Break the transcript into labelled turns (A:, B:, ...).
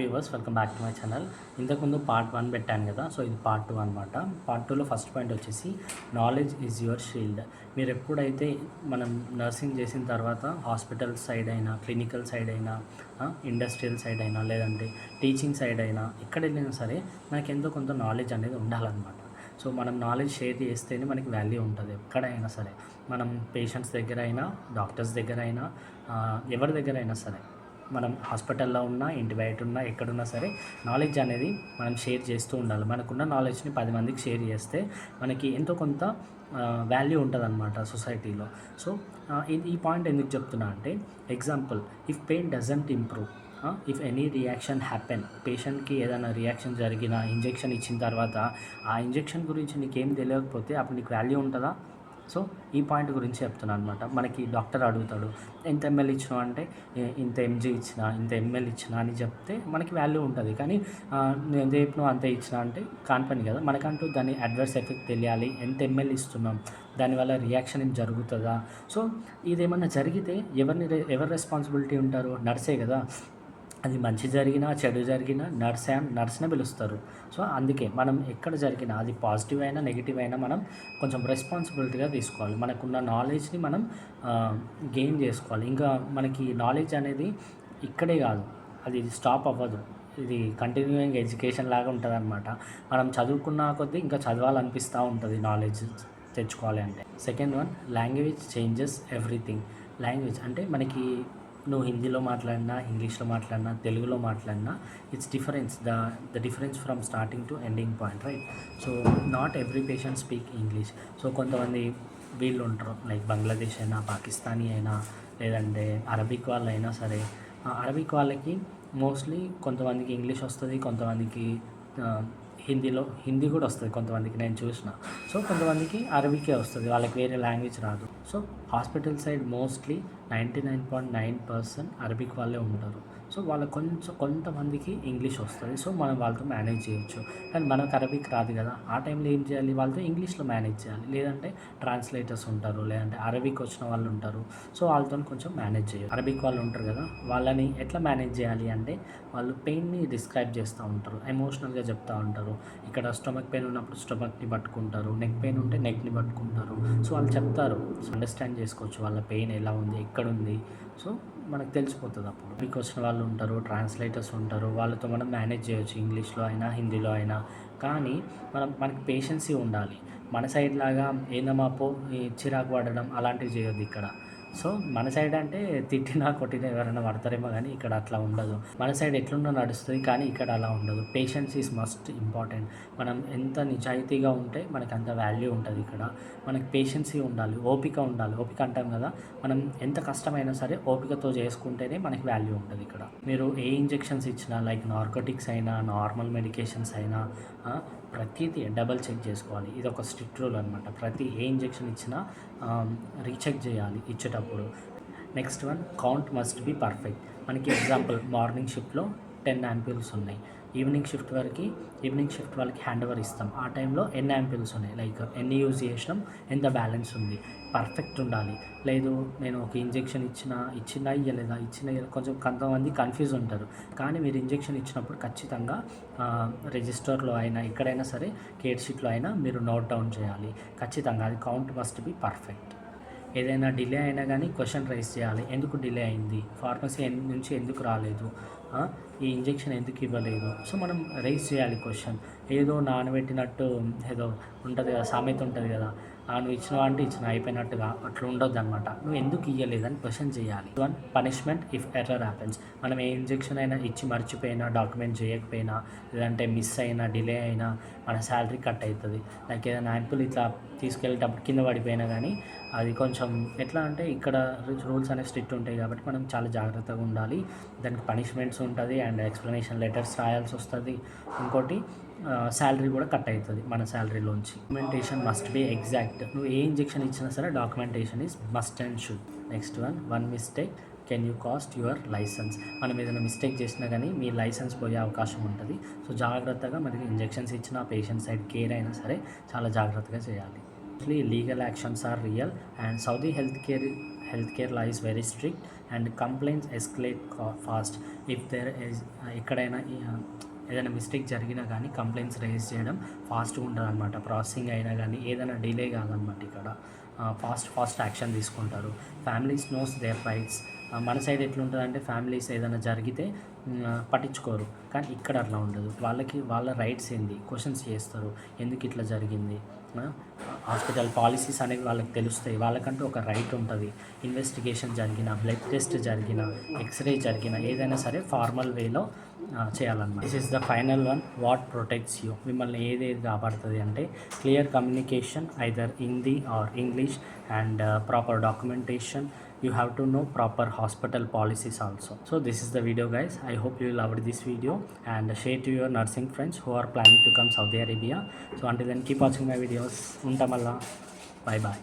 A: Viewers, welcome back to my channel. ఇంతకుముందు part 1 పెట్టాను కదా, సో ఇది పార్ట్ 2 అనమాట. పార్ట్ 2లో ఫస్ట్ పాయింట్ వచ్చేసి నాలెడ్జ్ ఈజ్ యువర్ షీల్డ్. మీరు ఎప్పుడైతే మనం నర్సింగ్ చేసిన తర్వాత హాస్పిటల్ సైడ్ అయినా, క్లినికల్ సైడ్ అయినా, ఇండస్ట్రియల్ సైడ్ అయినా, లేదంటే టీచింగ్ సైడ్ అయినా, ఎక్కడ వెళ్ళినా సరే మనకి ఎంతో కొంత నాలెడ్జ్ అనేది ఉండాలన్నమాట. సో మనం నాలెడ్జ్ షేర్ చేస్తేనే మనకి వాల్యూ ఉంటుంది ఎక్కడైనా సరే. మనం పేషెంట్స్ దగ్గర అయినా, డాక్టర్స్ దగ్గర అయినా, ఎవరి దగ్గర అయినా సరే, మనం హాస్పిటల్లో ఉన్నా, ఇంటి బయట ఉన్నా, ఎక్కడున్నా సరే నాలెడ్జ్ అనేది మనం షేర్ చేస్తూ ఉండాలి. మనకున్న నాలెడ్జ్ని 10 మందికి షేర్ చేస్తే మనకి ఎంతో కొంత వాల్యూ ఉంటుందన్నమాట సొసైటీలో. సో ఈ పాయింట్ ఎందుకు చెప్తున్నా అంటే, example, if pain doesn't improve, if any reaction happen, పేషెంట్కి ఏదైనా రియాక్షన్ జరిగిన, ఇంజెక్షన్ ఇచ్చిన తర్వాత ఆ ఇంజెక్షన్ గురించి నీకేం తెలియకపోతే అప్పుడు నీకు వాల్యూ ఉంటుందా? సో ఈ పాయింట్ గురించి చెప్తున్నాను అనమాట. మనకి డాక్టర్ అడుగుతాడు, ఎంత ఎంఎల్ ఇచ్చినా అంటే ఇంత ఎంజీ ఇచ్చినా, ఇంత ఎంఎల్ ఇచ్చినా అని చెప్తే మనకి వాల్యూ ఉంటుంది. కానీ నేను చెప్పిన అంతే ఇచ్చినా అంటే కాన్పని కదా. మనకంటూ దాని అడ్వర్స్ ఎఫెక్ట్ తెలియాలి. ఎంత ఎంఎల్ ఇస్తున్నాం, దానివల్ల రియాక్షన్ ఏం జరుగుతుందా? సో ఇదేమన్నా జరిగితే ఎవరు రెస్పాన్సిబిలిటీ ఉంటారు? నర్సే కదా. అది మంచి జరిగినా, చెడు జరిగినా నర్స్నే పిలుస్తారు. సో అందుకే మనం ఎక్కడ జరిగినా, అది పాజిటివ్ అయినా నెగిటివ్ అయినా, మనం కొంచెం రెస్పాన్సిబిలిటీగా తీసుకోవాలి. మనకున్న నాలెడ్జ్ని మనం గెయిన్ చేసుకోవాలి. ఇంకా మనకి నాలెడ్జ్ అనేది ఇక్కడే కాదు, అది స్టాప్ అవ్వదు. ఇది కంటిన్యూయింగ్ ఎడ్యుకేషన్ లాగా ఉంటుంది అనమాట. మనం చదువుకున్న కొద్దీ ఇంకా చదవాలనిపిస్తూ ఉంటుంది నాలెడ్జ్ తెచ్చుకోవాలి అంటే. Second one, language changes everything. Language అంటే మనకి నువ్వు హిందీలో మాట్లాడినా, ఇంగ్లీష్లో మాట్లాడినా, తెలుగులో మాట్లాడినా, it's the difference from starting to ending point, right? So not every patient speak English. So కొంతమంది వీళ్ళు ఉంటారు, లైక్ బంగ్లాదేశ్ అయినా, పాకిస్తానీ అయినా, లేదంటే అరబిక్ వాళ్ళు అయినా సరే. అరబిక్ వాళ్ళకి మోస్ట్లీ కొంతమందికి ఇంగ్లీష్ వస్తుంది, కొంతమందికి హిందీ కూడా వస్తుంది కొంతమందికి, నేను చూసిన. సో కొంతమందికి అరబికే వస్తుంది, వాళ్ళకి వేరే లాంగ్వేజ్ రాదు. So hospital side mostly 99.9% Arabic వాళ్ళే ఉంటారు. సో వాళ్ళకి కొంతమందికి ఇంగ్లీష్ వస్తుంది. సో మనం వాళ్ళతో మేనేజ్ చేయొచ్చు. కానీ మనకు అరబిక్ రాదు కదా, ఆ టైంలో ఏం చేయాలి? వాళ్ళతో ఇంగ్లీష్లో మేనేజ్ చేయాలి. లేదంటే ట్రాన్స్లేటర్స్ ఉంటారు, లేదంటే అరబిక్ వచ్చిన వాళ్ళు ఉంటారు. సో వాళ్ళతో కొంచెం మేనేజ్ చేయాలి. అరబిక్ వాళ్ళు ఉంటారు కదా, వాళ్ళని ఎట్లా మేనేజ్ చేయాలి అంటే, వాళ్ళు పెయిన్ని డిస్క్రైబ్ చేస్తూ ఉంటారు, ఎమోషనల్గా చెప్తూ ఉంటారు. ఇక్కడ స్టమక్ పెయిన్ ఉన్నప్పుడు స్టమక్ని పట్టుకుంటారు, నెక్ పెయిన్ ఉంటే నెక్ని పట్టుకుంటారు. సో వాళ్ళు చెప్తారు, అండర్స్టాండ్ చేసుకోవచ్చు వాళ్ళ పెయిన్ ఎలా ఉంది, ఎక్కడుంది. సో మనకు తెలిసిపోతుంది. అప్పుడు మీకు వచ్చిన వాళ్ళు ఉంటారు, ట్రాన్స్లేటర్స్ ఉంటారు, వాళ్ళతో మనం మేనేజ్ చేయొచ్చు, ఇంగ్లీష్లో అయినా, హిందీలో అయినా. కానీ మనకి పేషెన్సీ ఉండాలి. మన సైడ్ లాగా ఏందమ్మా పో, చిరాకు పడడం అలాంటివి చేయొద్దు ఇక్కడ. సో మన సైడ్ అంటే తిట్టినా కొట్టినా ఎవరైనా పడతారేమో, కానీ ఇక్కడ అట్లా ఉండదు. మన సైడ్ ఎట్లున్నా నడుస్తుంది, కానీ ఇక్కడ అలా ఉండదు. Patience is must important. మనం ఎంత నిజాయితీగా ఉంటే మనకు అంత వాల్యూ ఉంటుంది ఇక్కడ. మనకి పేషెన్సీ ఉండాలి, ఓపిక ఉండాలి. ఓపిక అంటాం కదా, మనం ఎంత కష్టమైనా సరే ఓపికతో చేసుకుంటేనే మనకి వాల్యూ ఉంటుంది ఇక్కడ. మీరు ఏ ఇంజెక్షన్స్ ఇచ్చినా, లైక్ నార్కోటిక్స్ అయినా, నార్మల్ మెడికేషన్స్ అయినా, ప్రతిదీ డబల్ చెక్ చేసుకోవాలి. ఇది ఒక స్ట్రిక్ట్ రూల్ అనమాట. ప్రతి ఏ ఇంజెక్షన్ ఇచ్చినా రీచెక్ చేయాలి ఇచ్చేటప్పుడు. Next one, count must be perfect. మనకి ఎగ్జాంపుల్, మార్నింగ్ షిఫ్ట్లో 10 యాంపిల్స్ ఉన్నాయి, ఈవినింగ్ షిఫ్ట్ వాళ్ళకి హ్యాండ్ ఓవర్ ఇస్తాం. ఆ టైంలో ఎన్ని యాంపిల్స్ ఉన్నాయి, లైక్ ఎన్ని యూజ్ చేసినాం, ఎంత బ్యాలెన్స్ ఉంది, పర్ఫెక్ట్ ఉండాలి. లేదు నేను ఒక ఇంజెక్షన్ ఇచ్చినా ఇవ్వలేదా, కొంచెం కొంతమంది కన్ఫ్యూజ్ ఉంటారు. కానీ మీరు ఇంజెక్షన్ ఇచ్చినప్పుడు ఖచ్చితంగా రిజిస్టర్లో అయినా, ఎక్కడైనా సరే కేర్ షీట్లో అయినా మీరు నోట్ డౌన్ చేయాలి ఖచ్చితంగా. అది కౌంట్ మస్ట్ బి పర్ఫెక్ట్. ఏదైనా డిలే అయినా కానీ క్వశ్చన్ రైజ్ చేయాలి. ఎందుకు డిలే అయింది, ఫార్మసీ నుంచి ఎందుకు రాలేదు, ఈ ఇంజెక్షన్ ఎందుకు ఇవ్వలేదు. సో మనం రైజ్ చేయాలి క్వశ్చన్. ఏదో నానబెట్టినట్టు ఏదో ఉంటుంది కదా, సామెత ఉంటుంది కదా, నువ్వు ఇచ్చినావా అంటే ఇచ్చిన అయిపోయినట్టుగా, అట్లా ఉండొద్దు అనమాట. నువ్వు ఎందుకు ఇవ్వలేదని క్వశ్చన్ చేయాలి. One, punishment if error happens. మనం ఏ ఇంజెక్షన్ అయినా ఇచ్చి మర్చిపోయినా, డాక్యుమెంట్ చేయకపోయినా, లేదంటే మిస్ అయినా, డిలే అయినా మన శాలరీ కట్ అవుతుంది. లైక్ ఏదైనా యాంపుల్ ఇట్లా తీసుకెళ్ళేటప్పుడు కింద పడిపోయినా కానీ, అది కొంచెం ఎట్లా అంటే, ఇక్కడ రూల్స్ అనేవి స్ట్రిక్ట్ ఉంటాయి కాబట్టి మనం చాలా జాగ్రత్తగా ఉండాలి. దానికి పనిష్మెంట్స్ ఉంటుంది అండ్ ఎక్స్ప్లెనేషన్ లెటర్స్ రాయాల్సి వస్తుంది. ఇంకోటి శాలరీ కూడా కట్ అవుతుంది మన శాలరీలోంచి. Documentation must be exact. నువ్వు ఏ ఇంజెక్షన్ ఇచ్చినా సరే documentation is must and should. Next one mistake can you cost your license. మనం ఏదైనా మిస్టేక్ చేసినా కానీ మీ లైసెన్స్ పోయే అవకాశం ఉంటుంది. సో జాగ్రత్తగా మనకి ఇంజెక్షన్స్ ఇచ్చినా, పేషెంట్ సైడ్ కేర్ అయినా సరే చాలా జాగ్రత్తగా చేయాలి. Legal actions are real and Saudi health care law is very strict and complaints escalate fast. If there is ఎక్కడైనా ఏదైనా మిస్టేక్ జరిగినా కానీ కంప్లైంట్స్ రేజ్ చేయడం ఫాస్ట్గా ఉంటుంది అనమాట. ప్రాసెసింగ్ అయినా కానీ ఏదైనా డిలే కాదనమాట. ఇక్కడ ఫాస్ట్ యాక్షన్ తీసుకుంటారు. Families nose there rights. మన సైడ్ ఎట్లుంటుందంటే ఫ్యామిలీస్ ఏదైనా జరిగితే పట్టించుకోరు, కానీ ఇక్కడ అట్లా ఉండదు. వాళ్ళ రైట్స్ ఏంది క్వశ్చన్స్ చేస్తారు, ఎందుకు ఇట్లా జరిగింది. హాస్పిటల్ పాలసీస్ అనేవి వాళ్ళకి తెలుస్తాయి. వాళ్ళకంటూ ఒక రైట్ ఉంటుంది. ఇన్వెస్టిగేషన్ జరిగిన, బ్లడ్ టెస్ట్ జరిగిన, ఎక్స్రే జరిగిన ఏదైనా సరే ఫార్మల్ వేలో చేయాలన్నమాట. This is the final one. What protects you. మిమ్మల్ని ఏది కాపాడుతుంది అంటే clear communication either Hindi or English and proper documentation. You have to know proper hospital policies also. So this is the video guys. I hope you loved this video and share to your nursing friends who are planning to come Saudi Arabia. So until then keep watching my videos. Untamalla. Bye bye.